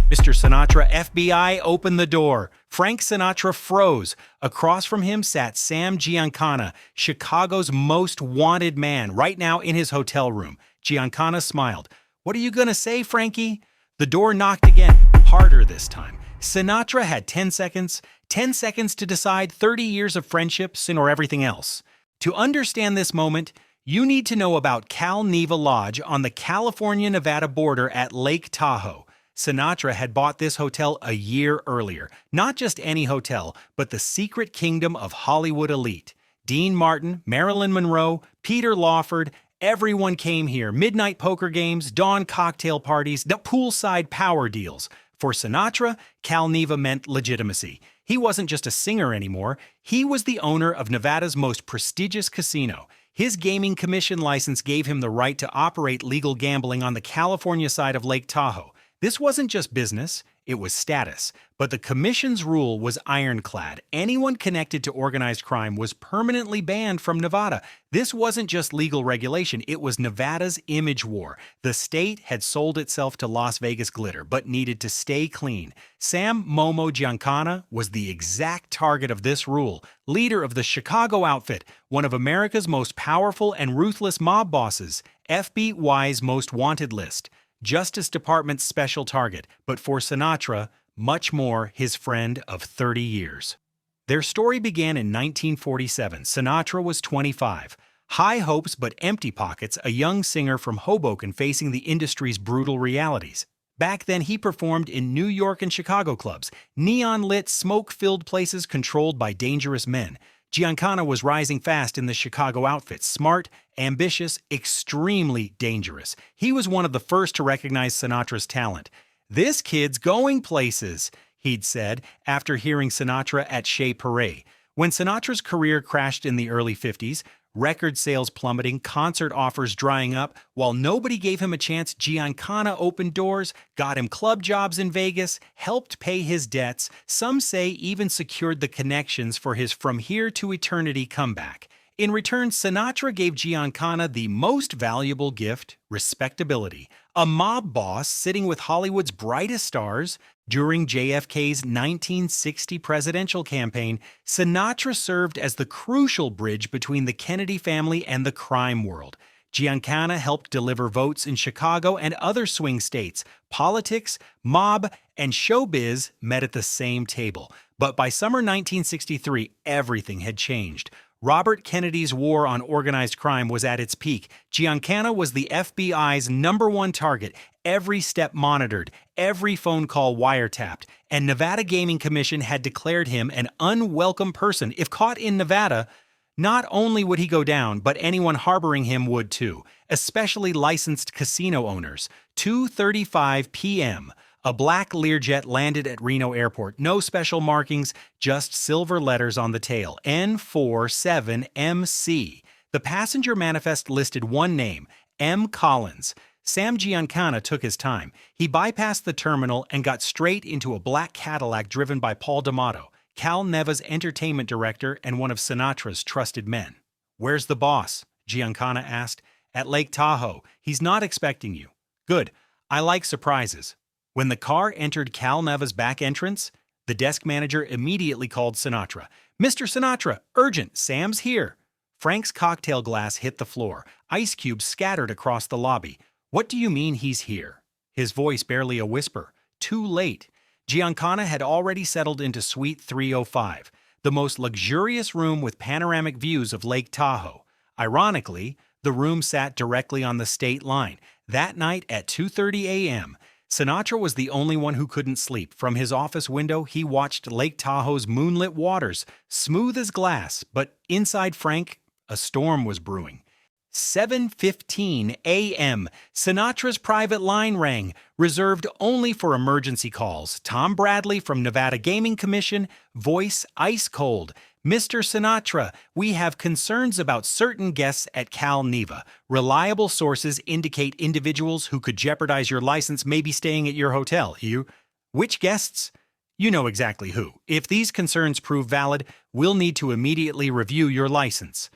Mr. Sinatra, FBI, open the door. Frank Sinatra froze. Across from him sat Sam Giancana, Chicago's most wanted man, right now in his hotel room. Giancana smiled. "What are you gonna say, Frankie?" The door knocked again, harder this time. Sinatra had 10 seconds. 10 seconds to decide 30 years of friendship, sin or everything else. To understand this moment, you need to know about Cal-Neva Lodge on the California-Nevada border at Lake Tahoe. Sinatra had bought this hotel a year earlier. Not just any hotel, but the secret kingdom of Hollywood elite. Dean Martin, Marilyn Monroe, Peter Lawford, everyone came here. Midnight poker games, dawn cocktail parties, the poolside power deals. For Sinatra, Cal-Neva meant legitimacy. He wasn't just a singer anymore. He was the owner of Nevada's most prestigious casino. His gaming commission license gave him the right to operate legal gambling on the California side of Lake Tahoe. This wasn't just business, it was status. But the commission's rule was ironclad. Anyone connected to organized crime was permanently banned from Nevada. This wasn't just legal regulation, it was Nevada's image war. The state had sold itself to Las Vegas glitter, but needed to stay clean. Sam "Momo" Giancana was the exact target of this rule, leader of the Chicago outfit, one of America's most powerful and ruthless mob bosses, FBI's most wanted list. Justice Department's special target, but for Sinatra, much more his friend of 30 years. Their story began in 1947. Sinatra was 25. High hopes but empty pockets, a young singer from Hoboken facing the industry's brutal realities. Back then, he performed in New York and Chicago clubs, neon-lit, smoke-filled places controlled by dangerous men. Giancana was rising fast in the Chicago outfit, smart, ambitious, extremely dangerous. He was one of the first to recognize Sinatra's talent. "This kid's going places," he'd said after hearing Sinatra at Chez Parade. When Sinatra's career crashed in the early 50s, record sales plummeting, concert offers drying up, while nobody gave him a chance, Giancana opened doors, got him club jobs in Vegas, helped pay his debts, some say even secured the connections for his From Here to Eternity comeback. In return, Sinatra gave Giancana the most valuable gift, respectability. A mob boss sitting with Hollywood's brightest stars. During JFK's 1960 presidential campaign, Sinatra served as the crucial bridge between the Kennedy family and the crime world. Giancana helped deliver votes in Chicago and other swing states. Politics, mob, and showbiz met at the same table. But by summer 1963, everything had changed. Robert Kennedy's war on organized crime was at its peak. Giancana was the FBI's #1 target, every step monitored, every phone call wiretapped, and Nevada Gaming Commission had declared him an unwelcome person. If caught in Nevada, not only would he go down, but anyone harboring him would too, especially licensed casino owners. 2:35 p.m. A black Learjet landed at Reno Airport. No special markings, just silver letters on the tail. N47MC. The passenger manifest listed one name, M. Collins. Sam Giancana took his time. He bypassed the terminal and got straight into a black Cadillac driven by Paul D'Amato, Cal-Neva's entertainment director and one of Sinatra's trusted men. "Where's the boss?" Giancana asked. "At Lake Tahoe. He's not expecting you." "Good. I like surprises." When the car entered Cal-Neva's back entrance, the desk manager immediately called Sinatra. "Mr. Sinatra, urgent, Sam's here." Frank's cocktail glass hit the floor. Ice cubes scattered across the lobby. "What do you mean he's here?" His voice barely a whisper. Too late. Giancana had already settled into Suite 305, the most luxurious room with panoramic views of Lake Tahoe. Ironically, the room sat directly on the state line. That night at 2:30 a.m., Sinatra was the only one who couldn't sleep. From his office window, he watched Lake Tahoe's moonlit waters, smooth as glass, but inside Frank, a storm was brewing. 7:15 a.m., Sinatra's private line rang, reserved only for emergency calls. Tom Bradley from Nevada Gaming Commission, voice ice cold. "Mr. Sinatra, we have concerns about certain guests at Cal-Neva. Reliable sources indicate individuals who could jeopardize your license may be staying at your hotel." "Which guests?" "You know exactly who. If these concerns prove valid, we'll need to immediately review your license."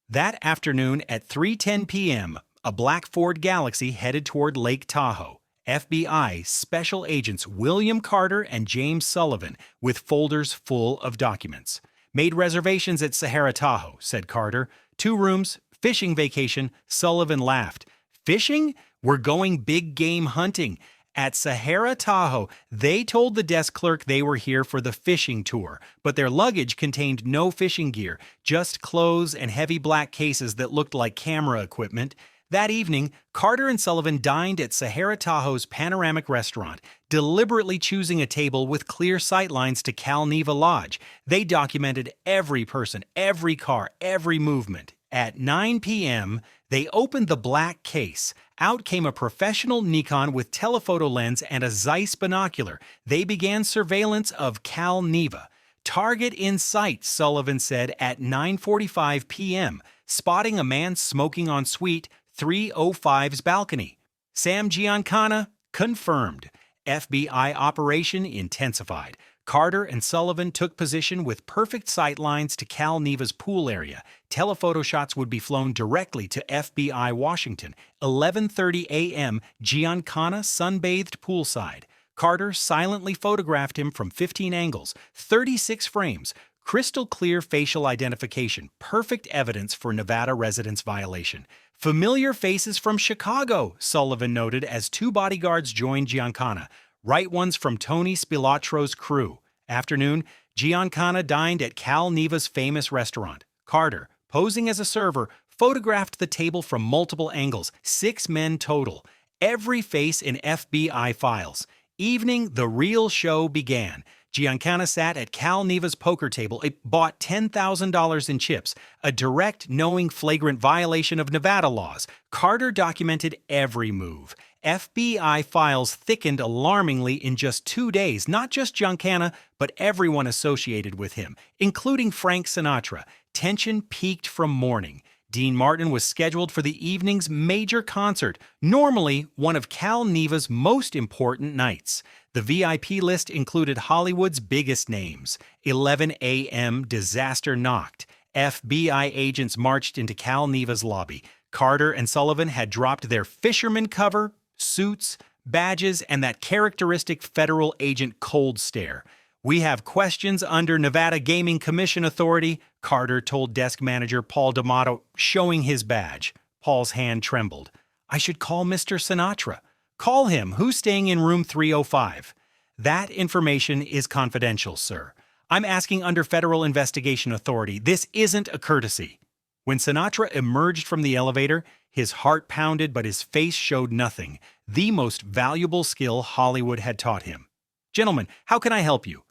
That afternoon at 3:10 p.m., a black Ford Galaxy headed toward Lake Tahoe. FBI Special Agents William Carter and James Sullivan with folders full of documents. "Made reservations at Sahara Tahoe," said Carter. "2 rooms, fishing vacation." Sullivan laughed. "Fishing? We're going big game hunting." At Sahara Tahoe, they told the desk clerk they were here for the fishing tour, but their luggage contained no fishing gear, just clothes and heavy black cases that looked like camera equipment. That evening, Carter and Sullivan dined at Sahara Tahoe's panoramic restaurant, deliberately choosing a table with clear sightlines to Cal-Neva Lodge. They documented every person, every car, every movement. At 9 p.m., they opened the black case. Out came a professional Nikon with telephoto lens and a Zeiss binocular. They began surveillance of Cal-Neva. "Target in sight," Sullivan said at 9:45 p.m., spotting a man smoking on Suite 305's balcony. Sam Giancana confirmed. FBI operation intensified. Carter and Sullivan took position with perfect sight lines to Cal-Neva's pool area. Telephoto shots would be flown directly to FBI Washington. 11:30 a.m., Giancana sunbathed poolside. Carter silently photographed him from 15 angles, 36 frames. Crystal clear facial identification, perfect evidence for Nevada residence violation. "Familiar faces from Chicago," Sullivan noted as 2 bodyguards joined Giancana. "Right ones from Tony Spilatro's crew." Afternoon, Giancana dined at Cal-Neva's famous restaurant. Carter, posing as a server, photographed the table from multiple angles, 6 men total. Every face in FBI files. Evening, the real show began. Giancana sat at Cal-Neva's poker table. It bought $10,000 in chips, a direct, knowing, flagrant violation of Nevada laws. Carter documented every move. FBI files thickened alarmingly in just 2 days, not just Giancana, but everyone associated with him, including Frank Sinatra. Tension peaked from morning. Dean Martin was scheduled for the evening's major concert, normally one of Cal-Neva's most important nights. The VIP list included Hollywood's biggest names. 11 a.m. disaster knocked. FBI agents marched into Cal-Neva's lobby. Carter and Sullivan had dropped their fisherman cover, suits, badges, and that characteristic federal agent cold stare. "We have questions under Nevada Gaming Commission authority," Carter told desk manager Paul D'Amato, showing his badge. Paul's hand trembled. "I should call Mr. Sinatra." "Call him. Who's staying in room 305? "That information is confidential, sir. I'm asking under federal investigation authority. This isn't a courtesy." When Sinatra emerged from the elevator, his heart pounded but his face showed nothing, the most valuable skill Hollywood had taught him. "Gentlemen, how can I help you?"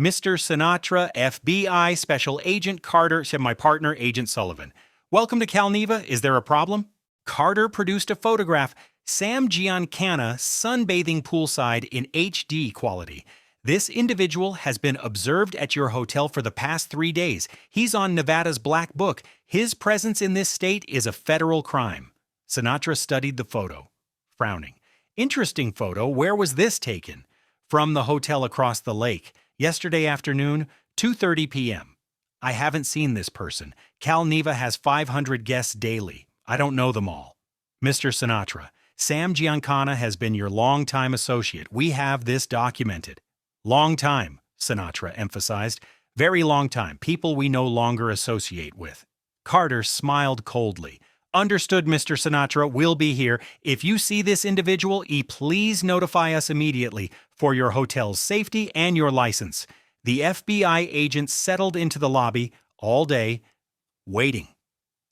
"Mr. Sinatra, FBI Special Agent Carter," said my partner, Agent Sullivan. "Welcome to Cal-Neva. Is there a problem?" Carter produced a photograph. Sam Giancana sunbathing poolside in HD quality. "This individual has been observed at your hotel for the past 3 days. He's on Nevada's Black Book. His presence in this state is a federal crime." Sinatra studied the photo, frowning. "Interesting photo. Where was this taken?" "From the hotel across the lake. Yesterday afternoon, 2:30 p.m. "I haven't seen this person. Cal-Neva has 500 guests daily. I don't know them all." "Mr. Sinatra, Sam Giancana has been your longtime associate. We have this documented." "Long time," Sinatra emphasized. "Very long time. People we no longer associate with." Carter smiled coldly. "Understood, Mr. Sinatra. We'll be here. If you see this individual, please notify us immediately for your hotel's safety and your license." The FBI agents settled into the lobby all day, waiting.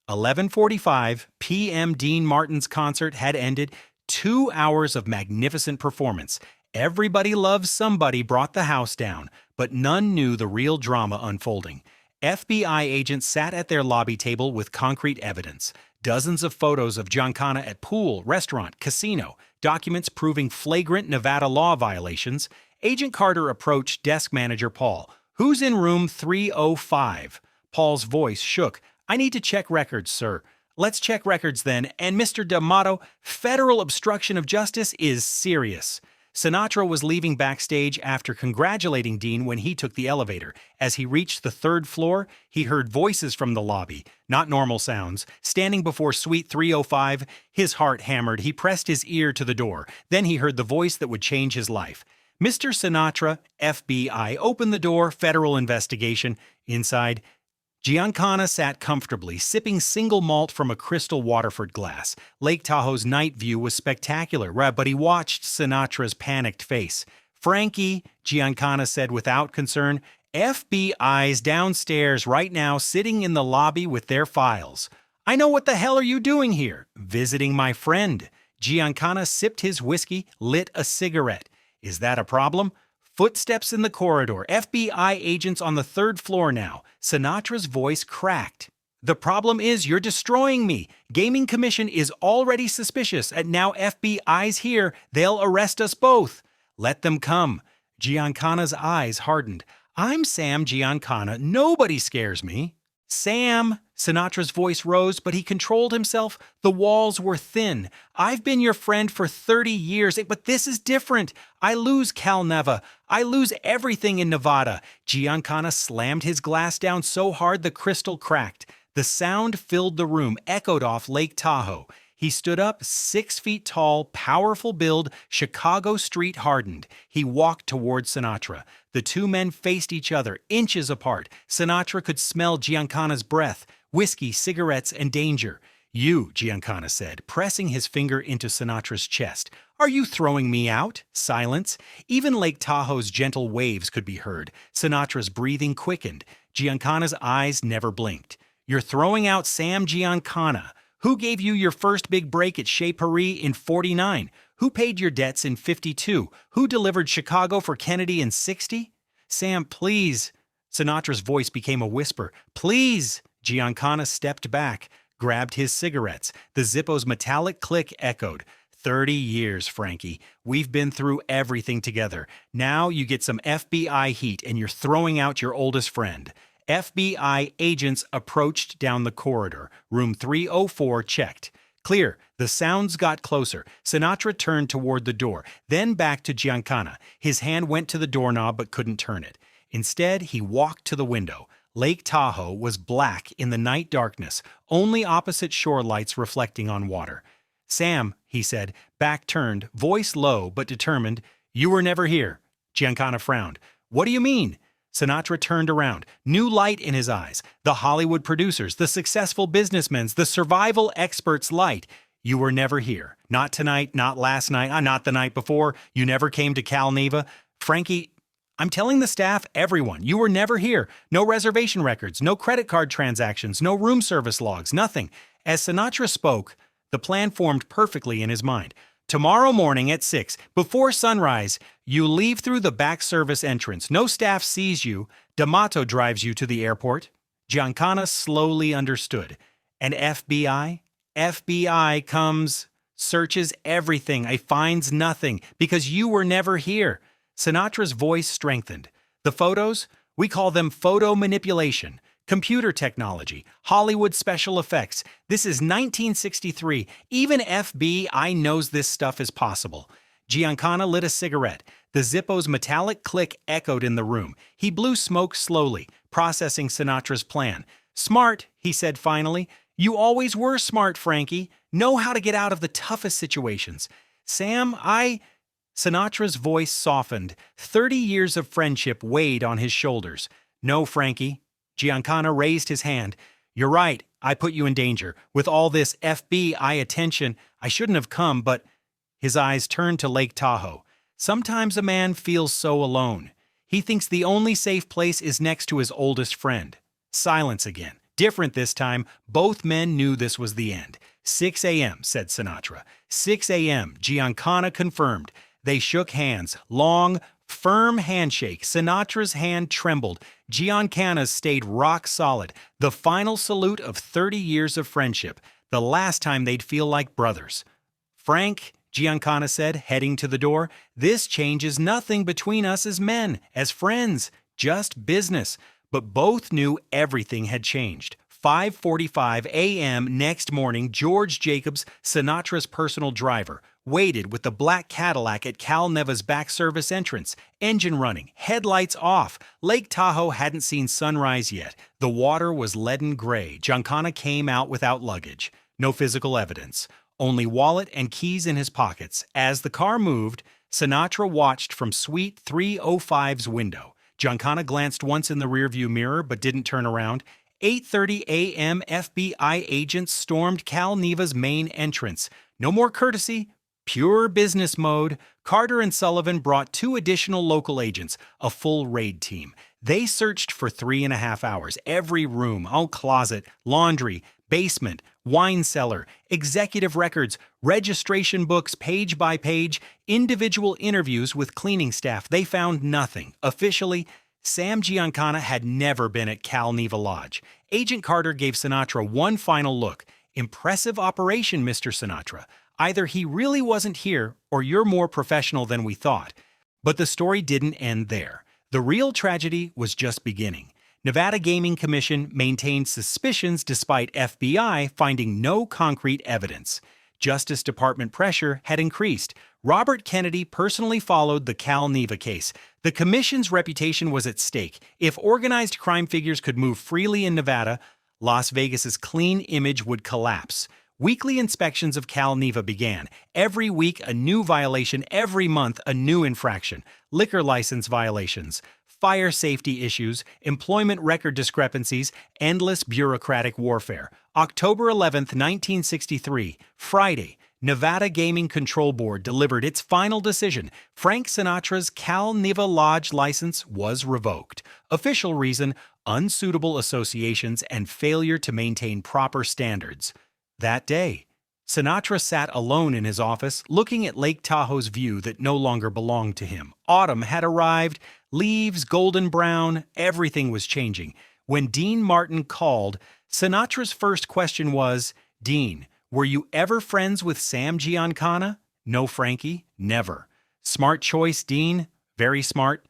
11:45 p.m. Dean Martin's concert had ended. 2 hours of magnificent performance. Everybody Loves Somebody brought the house down, but none knew the real drama unfolding. FBI agents sat at their lobby table with concrete evidence. Dozens of photos of Giancana at pool, restaurant, casino, documents proving flagrant Nevada law violations. Agent Carter approached desk manager Paul. "Who's in room 305? Paul's voice shook. "I need to check records, sir." "Let's check records then. And Mr. D'Amato, federal obstruction of justice is serious." Sinatra was leaving backstage after congratulating Dean when he took the elevator. As he reached the third floor, he heard voices from the lobby, not normal sounds. Standing before Suite 305, his heart hammered. He pressed his ear to the door. Then he heard the voice that would change his life. Mr. Sinatra, FBI, open the door, federal investigation. Inside, Giancana sat comfortably, sipping single malt from a crystal Waterford glass. Lake Tahoe's night view was spectacular, but he watched Sinatra's panicked face. "Frankie," Giancana said without concern, "FBI's downstairs right now, sitting in the lobby with their files." "I know. What the hell are you doing here?" "Visiting my friend." Giancana sipped his whiskey, lit a cigarette. "Is that a problem?" Footsteps in the corridor. FBI agents on the third floor now. Sinatra's voice cracked. "The problem is you're destroying me. Gaming Commission is already suspicious, and now FBI's here. They'll arrest us both." "Let them come." Giancana's eyes hardened. "I'm Sam Giancana. Nobody scares me." "Sam," Sinatra's voice rose, but he controlled himself. The walls were thin. "I've been your friend for 30 years, but this is different. I lose Cal-Neva. I lose everything in Nevada." Giancana slammed his glass down so hard the crystal cracked. The sound filled the room, echoed off Lake Tahoe. He stood up, 6 feet tall, powerful build, Chicago street hardened. He walked toward Sinatra. The two men faced each other, inches apart. Sinatra could smell Giancana's breath, whiskey, cigarettes, and danger. "You," Giancana said, pressing his finger into Sinatra's chest. "Are you throwing me out?" Silence. Even Lake Tahoe's gentle waves could be heard. Sinatra's breathing quickened. Giancana's eyes never blinked. "You're throwing out Sam Giancana. Who gave you your first big break at Chez Paris in 49? Who paid your debts in 52? Who delivered Chicago for Kennedy in 60? Sam, please." Sinatra's voice became a whisper. "Please." Giancana stepped back, grabbed his cigarettes. The Zippo's metallic click echoed. 30 years, Frankie. We've been through everything together. Now you get some FBI heat and you're throwing out your oldest friend." FBI agents approached down the corridor. Room 304 checked. "Clear." The sounds got closer. Sinatra turned toward the door, then back to Giancana. His hand went to the doorknob but couldn't turn it. Instead, he walked to the window. Lake Tahoe was black in the night darkness, only opposite shore lights reflecting on water. "Sam," he said, back turned, voice low but determined, "you were never here." Giancana frowned. "What do you mean?" Sinatra turned around, new light in his eyes. The Hollywood producers, the successful businessmen's, the survival experts' light. "You were never here. Not tonight, not last night, not the night before. You never came to Cal-Neva. Frankie, I'm telling the staff, everyone, you were never here. No reservation records, no credit card transactions, no room service logs, nothing." As Sinatra spoke, the plan formed perfectly in his mind. "Tomorrow morning at 6, before sunrise, you leave through the back service entrance. No staff sees you. D'Amato drives you to the airport." Giancana slowly understood. "And FBI? FBI comes, searches everything, finds nothing, because you were never here." Sinatra's voice strengthened. "The photos? We call them photo manipulation. Computer technology, Hollywood special effects. This is 1963. Even FBI knows this stuff is possible." Giancana lit a cigarette. The Zippo's metallic click echoed in the room. He blew smoke slowly, processing Sinatra's plan. "Smart," he said finally. "You always were smart, Frankie. Know how to get out of the toughest situations." "Sam, Sinatra's voice softened. 30 years of friendship weighed on his shoulders. "No, Frankie." Giancana raised his hand. "You're right. I put you in danger. With all this FBI attention, I shouldn't have come, but—" His eyes turned to Lake Tahoe. "Sometimes a man feels so alone. He thinks the only safe place is next to his oldest friend." Silence again. Different this time. Both men knew this was the end. 6 a.m., said Sinatra. 6 a.m., Giancana confirmed. They shook hands. Long, firm handshake. Sinatra's hand trembled. Giancana's stayed rock solid. The final salute of 30 years of friendship. The last time they'd feel like brothers. "Frank," Giancana said, heading to the door, "this changes nothing between us as men, as friends. Just business." But both knew everything had changed. 5:45 a.m. next morning, George Jacobs, Sinatra's personal driver, waited with the black Cadillac at Cal-Neva's back service entrance, engine running, headlights off. Lake Tahoe hadn't seen sunrise yet. The water was leaden gray. Giancana came out without luggage. No physical evidence. Only wallet and keys in his pockets. As the car moved, Sinatra watched from Suite 305's window. Giancana glanced once in the rearview mirror but didn't turn around. 8:30 a.m. FBI agents stormed Cal-Neva's main entrance. No more courtesy, pure business mode. Carter and Sullivan brought 2 additional local agents, a full raid team. They searched for 3.5 hours. Every room, closet, laundry, basement, wine cellar, executive records, registration books page by page, individual interviews with cleaning staff. They found nothing. Officially, Sam Giancana had never been at Cal-Neva Lodge. Agent Carter gave Sinatra one final look. Impressive operation, Mr. Sinatra. Either he really wasn't here or you're more professional than we thought. But the story didn't end there. The real tragedy was just beginning. Nevada Gaming Commission maintained suspicions despite FBI finding no concrete evidence. Justice Department pressure had increased. Robert Kennedy personally followed the Cal-Neva case. The commission's reputation was at stake. If organized crime figures could move freely in Nevada, Las Vegas's clean image would collapse. Weekly inspections of Cal-Neva began. Every week, a new violation. Every month, a new infraction. Liquor license violations, fire safety issues, employment record discrepancies, endless bureaucratic warfare. October 11, 1963, Friday, Nevada Gaming Control Board delivered its final decision. Frank Sinatra's Cal-Neva Lodge license was revoked. Official reason: unsuitable associations and failure to maintain proper standards. That day, Sinatra sat alone in his office, looking at Lake Tahoe's view that no longer belonged to him. Autumn had arrived, leaves golden brown, everything was changing. When Dean Martin called, Sinatra's first question was, "Dean, were you ever friends with Sam Giancana?" "No, Frankie, never." "Smart choice, Dean. Very smart."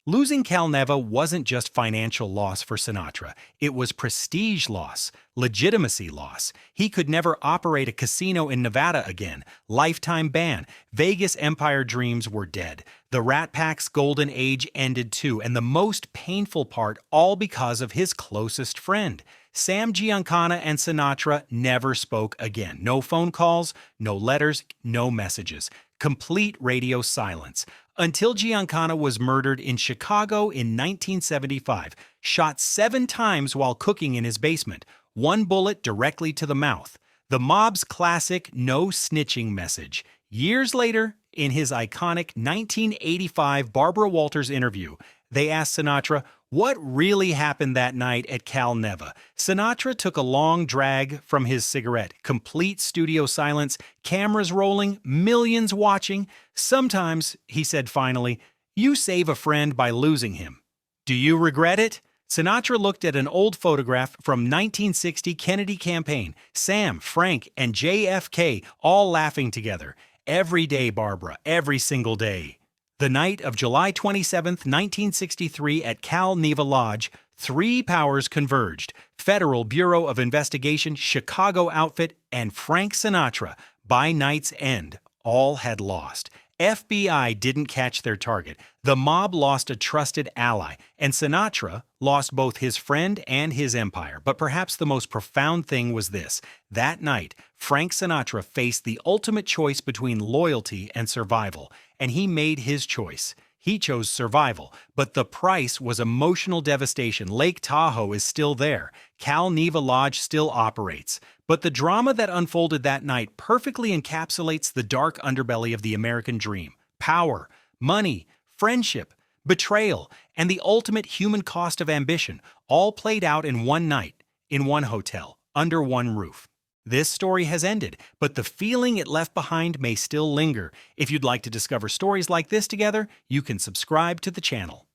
Losing Cal-Neva wasn't just financial loss for Sinatra. It was prestige loss, legitimacy loss. He could never operate a casino in Nevada again. Lifetime ban. Vegas empire dreams were dead. The Rat Pack's golden age ended too, and the most painful part, all because of his closest friend. Sam Giancana and Sinatra never spoke again. No phone calls, no letters, no messages. Complete radio silence. Until Giancana was murdered in Chicago in 1975, shot 7 times while cooking in his basement, 1 bullet directly to the mouth. The mob's classic no snitching message. Years later, in his iconic 1985 Barbara Walters interview, they asked Sinatra what really happened that night at Cal-Neva. Sinatra took a long drag from his cigarette. Complete studio silence, cameras rolling, millions watching. "Sometimes," he said finally, "you save a friend by losing him. Do you regret it?" Sinatra looked at an old photograph from 1960 Kennedy campaign. Sam, Frank, and JFK all laughing together. Every day, Barbara, every single day. The night of July 27, 1963 at Cal-Neva Lodge, 3 powers converged: Federal Bureau of Investigation, Chicago outfit, and Frank Sinatra. By night's end, all had lost. FBI didn't catch their target. The mob lost a trusted ally, and Sinatra lost both his friend and his empire. But perhaps the most profound thing was this. That night, Frank Sinatra faced the ultimate choice between loyalty and survival, and he made his choice. He chose survival, but the price was emotional devastation. Lake Tahoe is still there. Cal-Neva Lodge still operates. But the drama that unfolded that night perfectly encapsulates the dark underbelly of the American dream. Power, money, friendship, betrayal, and the ultimate human cost of ambition, all played out in one night, in one hotel, under one roof. This story has ended, but the feeling it left behind may still linger. If you'd like to discover stories like this together, you can subscribe to the channel.